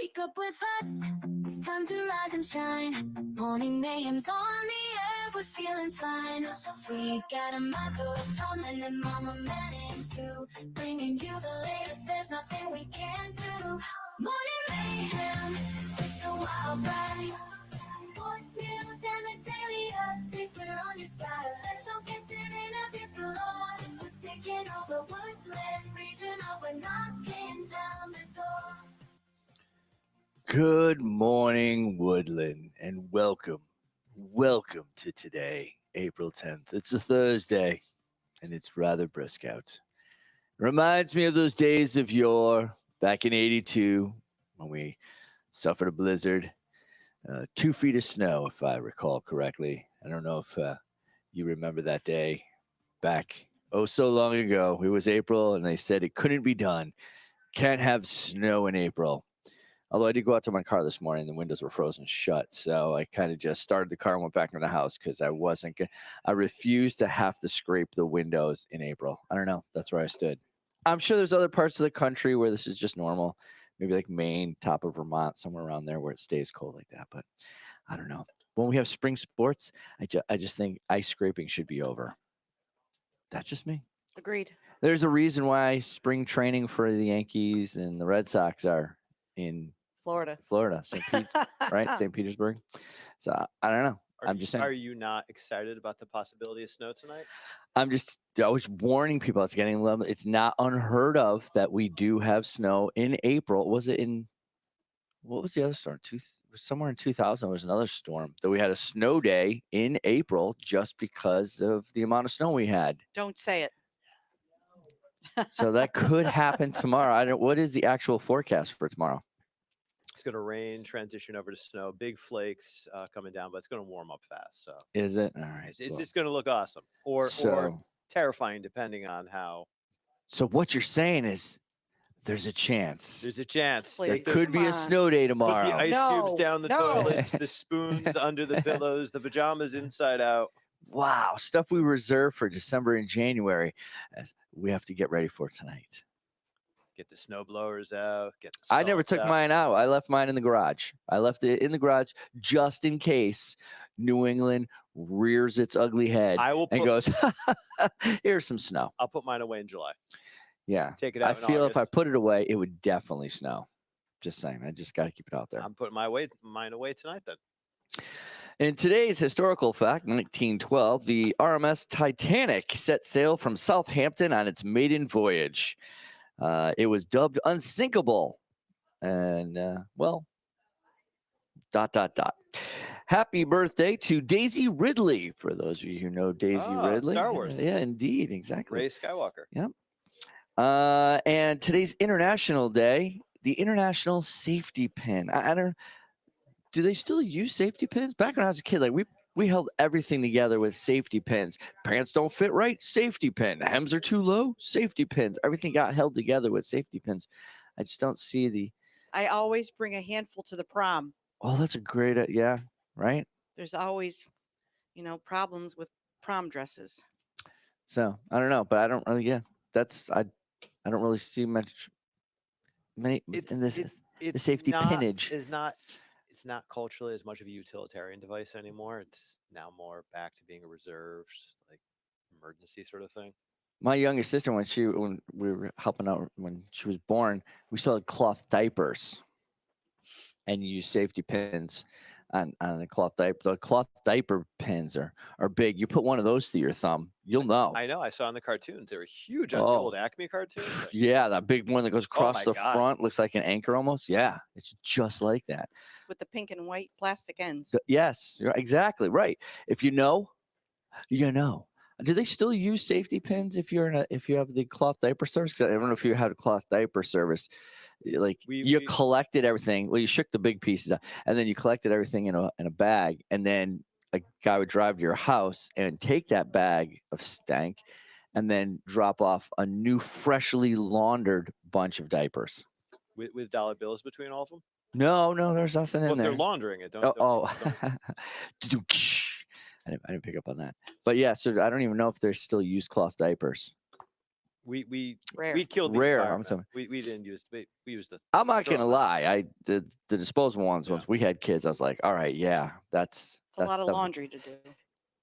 Wake up with us, it's time to rise and shine. Morning mayhem's on the air, we're feeling fine. We got a motto, Tomlin and Mama Manning too. Bringing you the latest, there's nothing we can't do. Morning mayhem, it's a wild ride. Sports news and the daily updates, we're on your side. Special guests and interviews galore. We're taking over Woodland Regional, we're knocking down the door. Good morning, Woodland, and welcome to today, April 10th. It's a Thursday, and it's rather brisk out. Reminds me of those days of yore, back in 82, when we suffered a blizzard. 2 feet of snow, if I recall correctly. I don't know if you remember that day back, oh, so long ago. It was April, and they said it couldn't be done. Can't have snow in April. Although I did go out to my car this morning, the windows were frozen shut. So I kind of just started the car and went back in the house because I refused to have to scrape the windows in April. I don't know. That's where I stood. I'm sure there's other parts of the country where this is just normal. Maybe like Maine, top of Vermont, somewhere around there where it stays cold like that. But I don't know. When we have spring sports, I just think ice scraping should be over. That's just me. Agreed. There's a reason why spring training for the Yankees and the Red Sox are in Florida, St. Pete, right? St. Petersburg. So I don't know. I'm just saying. Are you not excited about the possibility of snow tonight? I was warning people it's getting low. It's not unheard of that we do have snow in April. What was the other storm? Somewhere in 2000 was another storm that we had a snow day in April just because of the amount of snow we had. Don't say it. So that could happen tomorrow. What is the actual forecast for tomorrow? It's going to rain, transition over to snow, big flakes coming down, but it's going to warm up fast. So is it? All right. It's just going to look awesome or terrifying, depending on how. So what you're saying is there's a chance. There's a chance. There could be a snow day tomorrow. Put the ice cubes down the toilets, the spoons under the pillows, the pajamas inside out. Wow, stuff we reserve for December and January. We have to get ready for tonight. Get the snow blowers out. I never took mine out. I left mine in the garage. I left it in the garage just in case New England rears its ugly head and goes, here's some snow. I'll put mine away in July. Yeah. Take it out. I feel if I put it away, it would definitely snow. Just saying. I just got to keep it out there. I'm putting mine away tonight then. In today's historical fact, 1912, the RMS Titanic set sail from Southampton on its maiden voyage. It was dubbed unsinkable. And, Happy birthday to Daisy Ridley, for those of you who know Daisy Ridley. Star Wars. Yeah, indeed, exactly. Rey Skywalker. Yep. And today's International Day, the International Safety Pin. Do they still use safety pins? Back when I was a kid, like we held everything together with safety pins. Pants don't fit right, safety pin. Hems are too low, safety pins. Everything got held together with safety pins. I just don't see I always bring a handful to the prom. Oh, that's a great, yeah, right? There's always, problems with prom dresses. So I don't know, but I don't really, I don't really see many in this. The safety pinnage It's not culturally as much of a utilitarian device anymore. It's now more back to being a reserved, like emergency sort of thing. My younger sister, when we were helping out when she was born, we still had cloth diapers, and you use safety pins on the cloth diaper. The cloth diaper pins are big. You put one of those through your thumb, you'll know. I know. I saw in the cartoons. They were huge on the old Acme cartoons. Yeah, that big one that goes across the front, looks like an anchor almost. Yeah, it's just like that. With the pink and white plastic ends. Yes, you're exactly right. If you know, you know. Do they still use safety pins if you have the cloth diaper service? 'Cause I don't know if you had a cloth diaper service. Like you collected everything. Well, you shook the big pieces out, and then you collected everything in a bag, and then a guy would drive to your house and take that bag of stank, and then drop off a new, freshly laundered bunch of diapers. With dollar bills between all of them? No, there's nothing in there. They're laundering it. I didn't pick up on that. But yeah, so I don't even know if they still use cloth diapers. we Rare. we killed the Rare, I'm environment. sorry. We didn't use we used the I'm not throw gonna 'em out. lie. I did the disposable ones. Yeah. Once we had kids, I was like, all right, yeah, It's a lot of that was- laundry to do.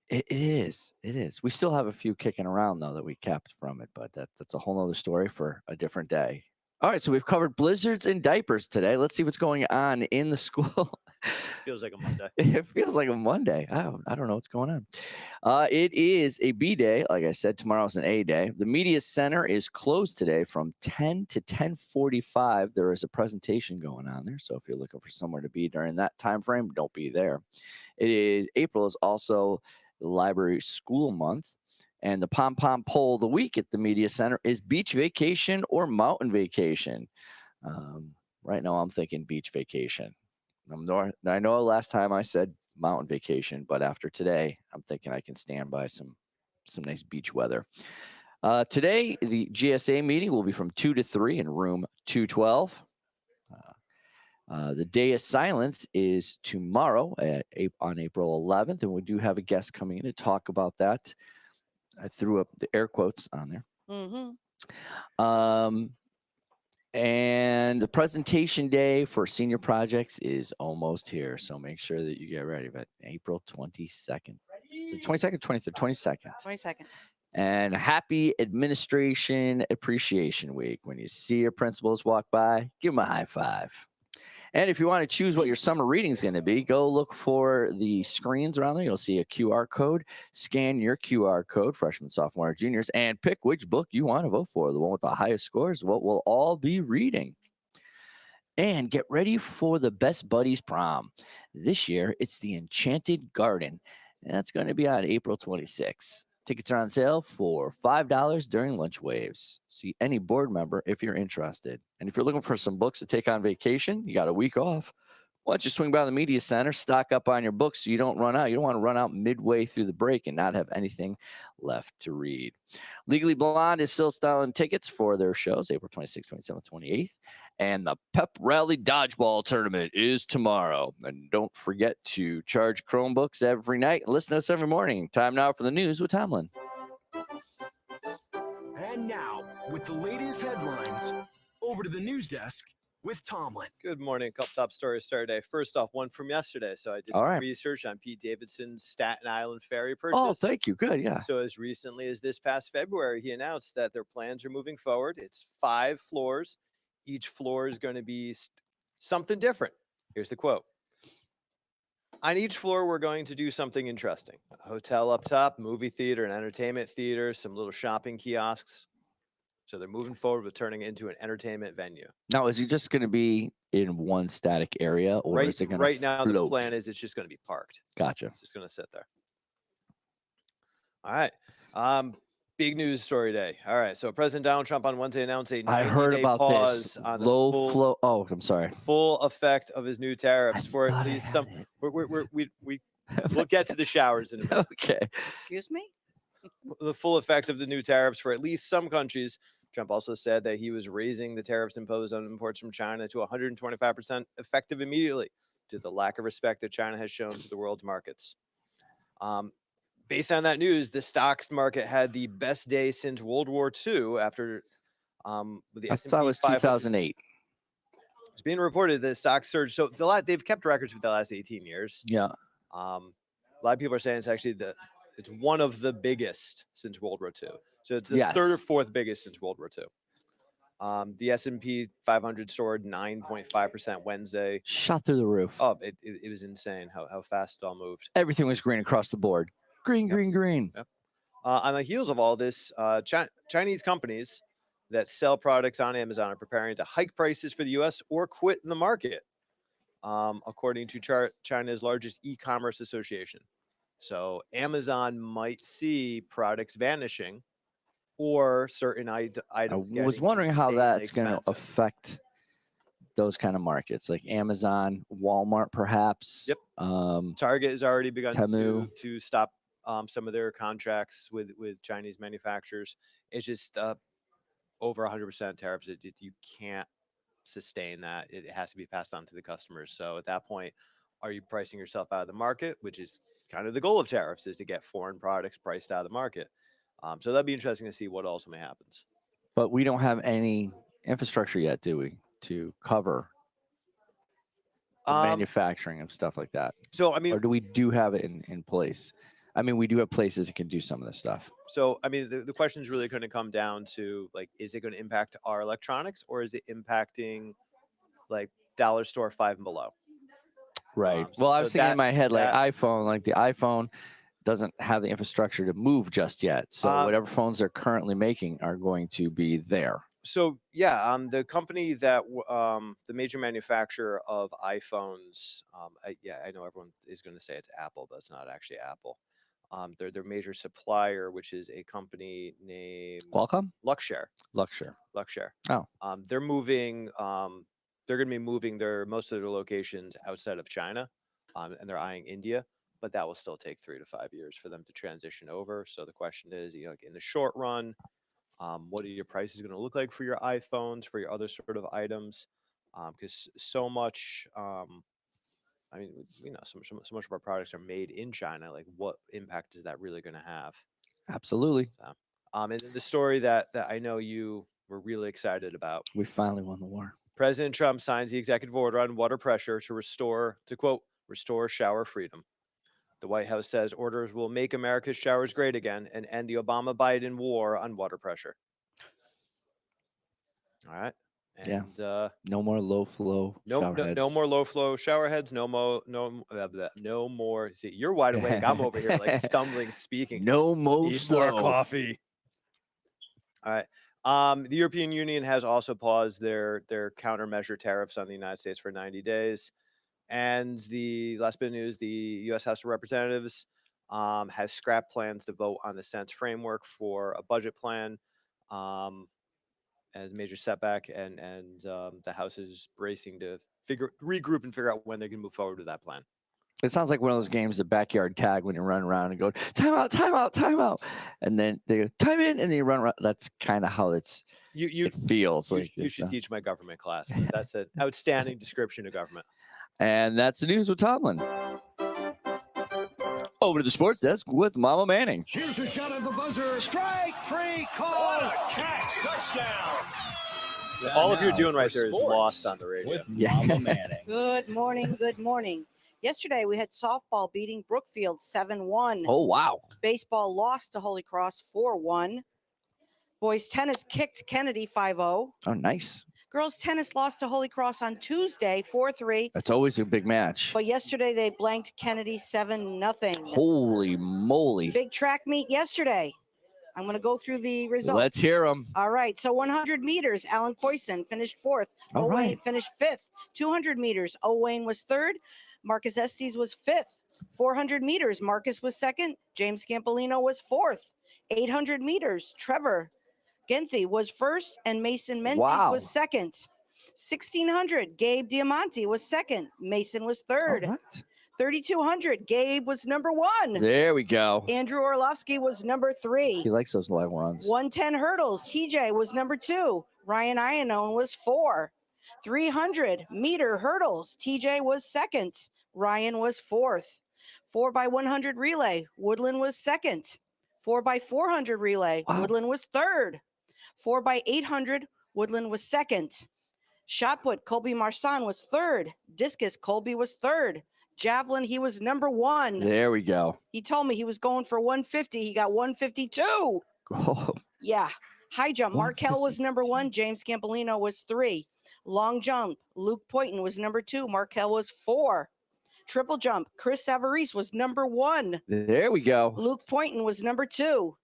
It is. It is. We still have a few kicking around though that we kept from it, but that's a whole nother story for a different day. All right, so we've covered blizzards and diapers today. Let's see what's going on in the school. Feels like a Monday. It feels like a Monday. I don't know what's going on. It is a B day. Like I said, tomorrow's an A day. The media center is closed today from 10 to 10:45. There is a presentation going on there, so if you're looking for somewhere to be during that time frame, don't be there. April is also the library school month. And the pom pom poll of the week at the media center is beach vacation or mountain vacation. Right now, I'm thinking beach vacation. I know last time I said mountain vacation, but after today, I'm thinking I can stand by some nice beach weather. Today, the GSA meeting will be from 2 to 3 in room 212. The day of silence is tomorrow on April 11th, and we do have a guest coming in to talk about that. I threw up the air quotes on there. Mm-hmm. And the presentation day for senior projects is almost here, so make sure that you get ready. But April 22nd, so 22nd, 23rd, 22nd. 22nd. And happy Administration Appreciation Week. When you see your principals walk by, give them a high five. And if you want to choose what your summer reading is going to be, go look for the screens around there. You'll see a QR code. Scan your QR code, freshmen, sophomore, juniors, and pick which book you want to vote for. The one with the highest scores, what we'll all be reading. And get ready for the Best Buddies prom. This year, it's the Enchanted Garden, and that's going to be on April 26th. Tickets are on sale for $5 during lunch waves. See any board member if you're interested. And if you're looking for some books to take on vacation, you got a week off. Why don't you swing by the media center, stock up on your books so you don't run out. You don't want to run out midway through the break and not have anything left to read. Legally Blonde is still selling tickets for their shows, April 26th, 27th, 28th. And the Pep Rally Dodgeball Tournament is tomorrow. And don't forget to charge Chromebooks every night. Listen to us every morning. Time now for the news with Tomlin. And now, with the latest headlines, over to the news desk with Tomlin. Good morning. A couple top stories start today. First off, one from yesterday. So I did All some right. research on Pete Davidson's Staten Island ferry purchase. Oh, thank you. Good. Yeah. So as recently as this past February, he announced that their plans are moving forward. It's 5 floors. Each floor is going to be something different. Here's the quote. On each floor, we're going to do something interesting. A hotel up top, movie theater, an entertainment theater, some little shopping kiosks. So they're moving forward with turning it into an entertainment venue. Now, is he just going to be in one static area, or is it going to Right now, the float? plan is it's just going to be parked. Gotcha. It's just going to sit there. All right. Big news story day. All right. So President Donald Trump on Wednesday announced a 90-day I heard about pause this. on Low the flow. Oh, I'm sorry. full effect of his new tariffs for thought at I least had some. it. We'll get to the showers in a minute. Okay. Excuse me? The full effect of the new tariffs for at least some countries. Trump also said that he was raising the tariffs imposed on imports from China to 125% effective immediately due to the lack of respect that China has shown to the world's markets. Based on that news, the stocks market had the best day since World War II after with the I S&P thought it was 500. 2008. It's being reported that stocks surged. So they've kept records for the last 18 years. Yeah. A lot of people are saying it's actually it's one of the biggest since World War II. So it's the third or Yes. fourth biggest since World War II. The S&P 500 soared 9.5% Wednesday. Shot through the roof. Oh, it was insane how fast it all moved. Everything was green across the board. Green, Yep. green, green. Yep. On the heels of all this, Chinese companies that sell products on Amazon are preparing to hike prices for the U.S. or quit the market, according to China's largest e-commerce association. So Amazon might see products vanishing or certain items. I was wondering how that's going to affect those kind of markets, like Amazon, Walmart, perhaps. Yep. Target has already begun Temu. to stop some of their contracts with Chinese manufacturers. It's just over 100% tariffs. You can't sustain that. It has to be passed on to the customers. So at that point, are you pricing yourself out of the market, which is kind of the goal of tariffs, is to get foreign products priced out of the market. So that'd be interesting to see what ultimately happens. But we don't have any infrastructure yet, do we, to cover the manufacturing of stuff like that? So I Or mean, do we have it in place? I mean, we do have places that can do some of this stuff. the question is really going to come down to like, is it going to impact our electronics, or is it impacting like dollar store 5 and below? Right. So- Well, I so was thinking in that- my head like that- iPhone, like the iPhone doesn't have the infrastructure to move just yet. So whatever phones they're currently making are going to be there. So yeah, the company that the major manufacturer of iPhones, I know everyone is going to say it's Apple, but it's not actually Apple. They're their major supplier, which is a company named Qualcomm? Luxshare. Luxshare. Luxshare. Oh. They're moving. They're going to be moving most of their locations outside of China, and they're eyeing India. But that will still take 3 to 5 years for them to transition over. So the question is, like in the short run, what are your prices going to look like for your iPhones, for your other sort of items? Because so much, I mean, so much of our products are made in China. Like, what impact is that really going to have? Absolutely. So, and then the story that I know you were really excited about. We finally won the war. President Trump signs the executive order on water pressure to quote, restore shower freedom. The White House says orders will make America's showers great again and end the Obama-Biden war on water pressure. All right. Yeah. And No more low flow shower heads. no more low flow shower heads. No more. See, you're wide awake. I'm over here like stumbling, speaking. No more Need more slow. coffee. All right. The European Union has also paused their countermeasure tariffs on the United States for 90 days. And the last bit of news, the U.S. House of Representatives has scrapped plans to vote on the Senate's framework for a budget plan as a major setback. And the House is bracing to regroup and figure out when they can move forward with that plan. It sounds like one of those games, the backyard tag, when you run around and go, time out, time out, time out. And then they go, time in, and then you run around. That's kind of how it feels. You should teach my government class. That's an outstanding description of government. And that's the news with Tomlin. Over to the sports desk with Mama Manning. Here's a shot at the buzzer. Strike three, call. Catch, touchdown. All of you're doing right there is lost on the radio. With Mama Manning. Good morning. Good morning. Yesterday, we had softball beating Brookfield 7-1. Oh, wow. Baseball lost to Holy Cross 4-1. Boys tennis kicked Kennedy 5-0. Oh, nice. Girls tennis lost to Holy Cross on Tuesday 4-3. That's always a big match. But yesterday, they blanked Kennedy 7-0. Holy moly. Big track meet yesterday. I'm going to go through the results. Let's hear them. All right. So 100 meters, Alan Poisson finished 4th. All Owain right. finished 5th. 200 meters, Owain was 3rd. Marcus Estes was 5th. 400 meters, Marcus was 2nd. James Campolino was 4th. 800 meters, Trevor Genthy was 1st, and Mason Menzies Wow. was 2nd. 1600, Gabe Diamante was 2nd. Mason was 3rd. All right. 3200, Gabe was number 1. There we go. Andrew Orlovsky was number 3. He likes those live runs. 110 hurdles, TJ was number 2. Ryan Iannone was 4. 300 meter hurdles, TJ was 2nd. Ryan was 4th. 4x100 relay, Woodland was 2nd. 4x400 relay, Wow. Woodland was 3rd. 4x800, Woodland was 2nd. Shot put, Colby Marsan was 3rd. Discus, Colby was 3rd. Javelin, he was number 1. There we go. He told me he was going for 150. He got 152. Oh, Yeah. High jump, Markel was number 1. James Campolino was 3. Long jump, Luke Poyton was number 2. Markel was 4. Triple jump, Chris Savarese was number 1. there we go. Luke Poyton was number 2.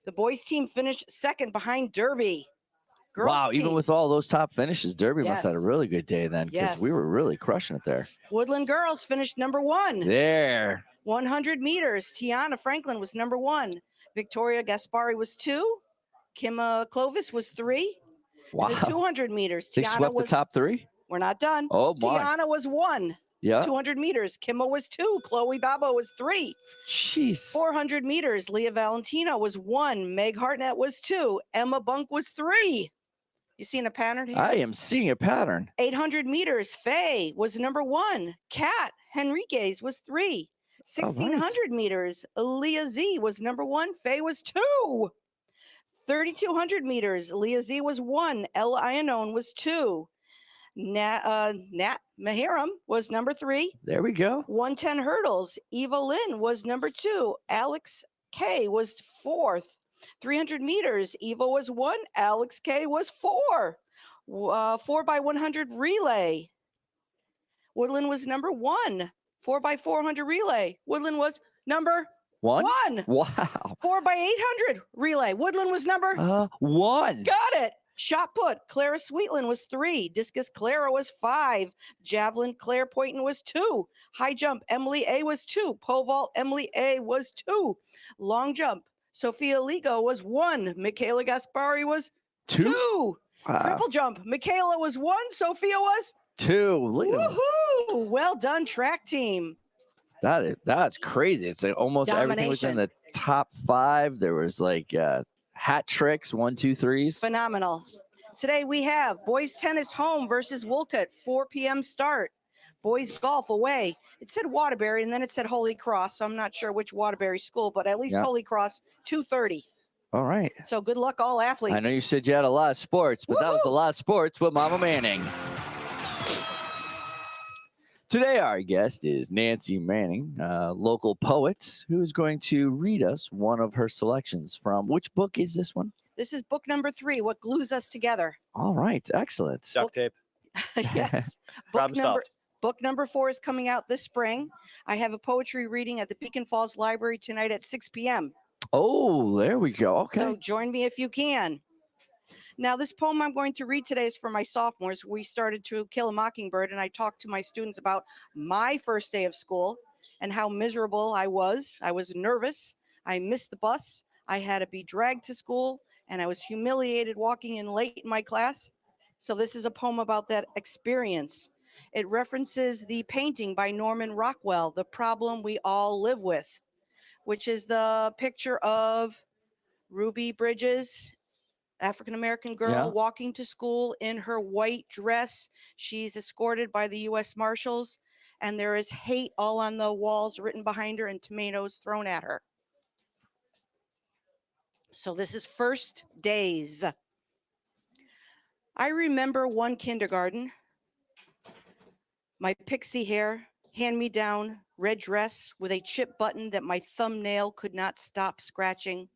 The boys team finished 2nd behind Derby. Girls Wow, even team, with all those top finishes, Derby must have had a Yes. really good day then, because we Yes. were really crushing it there. Woodland girls finished number 1. There. 100 meters, Tiana Franklin was number 1. Victoria Gaspari was 2. Kimma Clovis was 3. Wow. The 200 meters, They Tiana swept was. the top 3? We're not done. Oh, my. Tiana was 1. Yeah. 200 meters, Kimma was 2. Chloe Babo was 3. Jeez. 400 meters, Leah Valentino was 1. Meg Hartnett was 2. Emma Bunk was 3. You seeing a pattern here? I am seeing a pattern. 800 meters, Faye was number 1. Kat Henriquez was 3. 1600 meters, Leah Z was number 1. Faye was 2. 3,200 meters, Leah Z was 1. Ella Iannone was 2. Nat Maharam was number 3. There we go. 110 hurdles, Eva Lynn was number 2. Alex K was 4th. 300 meters, Eva was 1. Alex K was 4. 4x100 relay, Woodland was number 1. 4x400 relay, Woodland was number 1. Wow. 4x800 relay, Woodland was number 1. Got it. Shot put, Clara Sweetland was 3. Discus Clara was 5. Javelin Claire Poynton was 2. High jump Emily A was 2. Pole vault Emily A was 2. Long jump Sophia Ligo was 1. Michaela Gaspari was 2. Wow. Triple jump Michaela was 1. Sophia was 2. Look at that. woohoo! Well done, track team. That's crazy. It's like almost everything was in the top 5. There was like hat tricks, 1, 2, 3s. Phenomenal. Today we have boys tennis home versus Wolcott, 4 p.m. start. Boys golf away. It said Waterbury and then it said Holy Cross. So I'm not sure which Waterbury school, but at least Yeah. Holy Cross, 2:30. All right. So good luck, all athletes. I know you said you had a lot of sports, but that was a Woohoo! lot of sports with Mama Manning. Today, our guest is Nancy Manning, local poet, who is going to read us one of her selections from which book is this one? This is book number 3, What Glues Us Together. All right, excellent. Duct tape. Yes. Problem solved. Book number 4 is coming out this spring. I have a poetry reading at the Beacon Falls Library tonight at 6 p.m. Oh, there we go. Okay. So join me if you can. Now, this poem I'm going to read today is for my sophomores. We started To Kill a Mockingbird, and I talked to my students about my first day of school and how miserable I was. I was nervous. I missed the bus. I had to be dragged to school, and I was humiliated walking in late in my class. So this is a poem about that experience. It references the painting by Norman Rockwell, The Problem We All Live With, which is the picture of Ruby Bridges, African-American girl, Yeah. walking to school in her white dress. She's escorted by the U.S. Marshals, and there is hate all on the walls written behind her and tomatoes thrown at her. So this is First Days. I remember one kindergarten, my pixie hair, hand-me-down red dress with a chip button that my thumbnail could not stop scratching.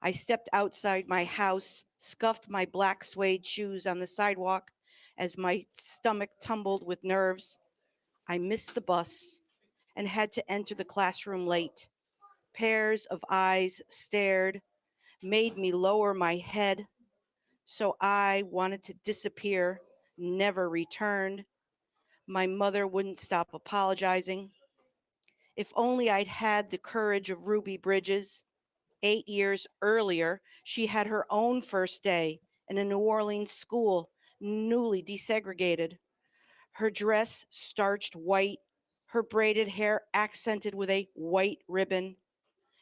I stepped outside my house, scuffed my black suede shoes on the sidewalk as my stomach tumbled with nerves. I missed the bus and had to enter the classroom late. Pairs of eyes stared, made me lower my head. So I wanted to disappear, never returned. My mother wouldn't stop apologizing. If only I'd had the courage of Ruby Bridges. 8 years earlier, she had her own first day in a New Orleans school, newly desegregated. Her dress starched white, her braided hair accented with a white ribbon.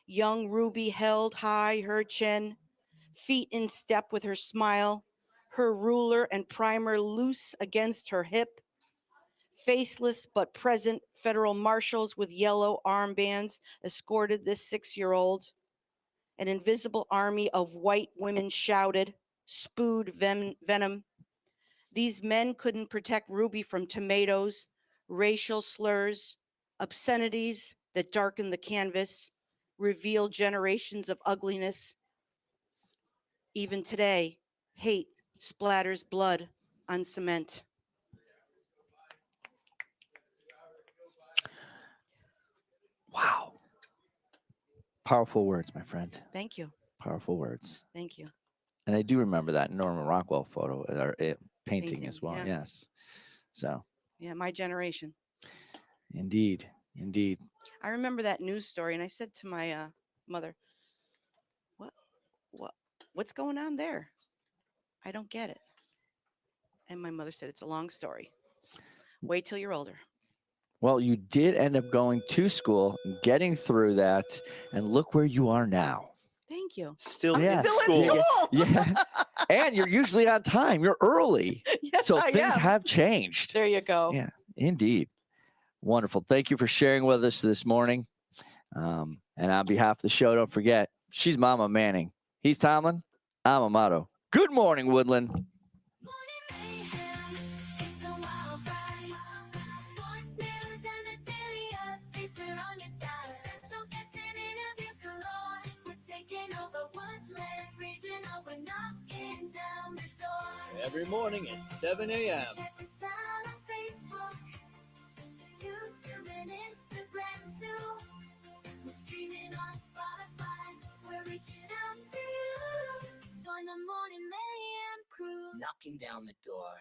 Young Ruby held high her chin, feet in step with her smile, her ruler and primer loose against her hip. Faceless but present federal marshals with yellow armbands escorted this 6-year-old. An invisible army of white women shouted, spewed venom. These men couldn't protect Ruby from tomatoes, racial slurs, obscenities that darkened the canvas, revealed generations of ugliness. Even today, hate splatters blood on cement. Wow. Powerful words, my friend. Thank you. Powerful words. Thank you. And I do remember that Norman Rockwell photo or painting as Painting, well. yeah. Yes. So, Yeah, my generation. indeed. Indeed. I remember that news story, and I said to my mother, "What's going on there? I don't get it." And my mother said, "It's a long story. Wait till you're older." Well, you did end up going to school, getting through that, and look where you are now. Thank you. Still I'm Yeah. in still in school. school. Yeah. And you're usually on time. You're early. Yes, So I things am. have changed. There you go. Yeah, indeed. Wonderful. Thank you for sharing with us this morning. And on behalf of the show, don't forget, she's Mama Manning. He's Tomlin. alma mater. Good morning, Woodland. Morning mayhem, it's a wild ride. Sports news and the daily updates, we're on your side. Special guests and interviews galore. We're taking over Woodland Regional, we're knocking down the door. Every morning at 7 a.m. Check us out on Facebook, YouTube, and Instagram too. We're streaming on Spotify, we're reaching out to you. Join the Morning Mayhem crew. Knocking down the door.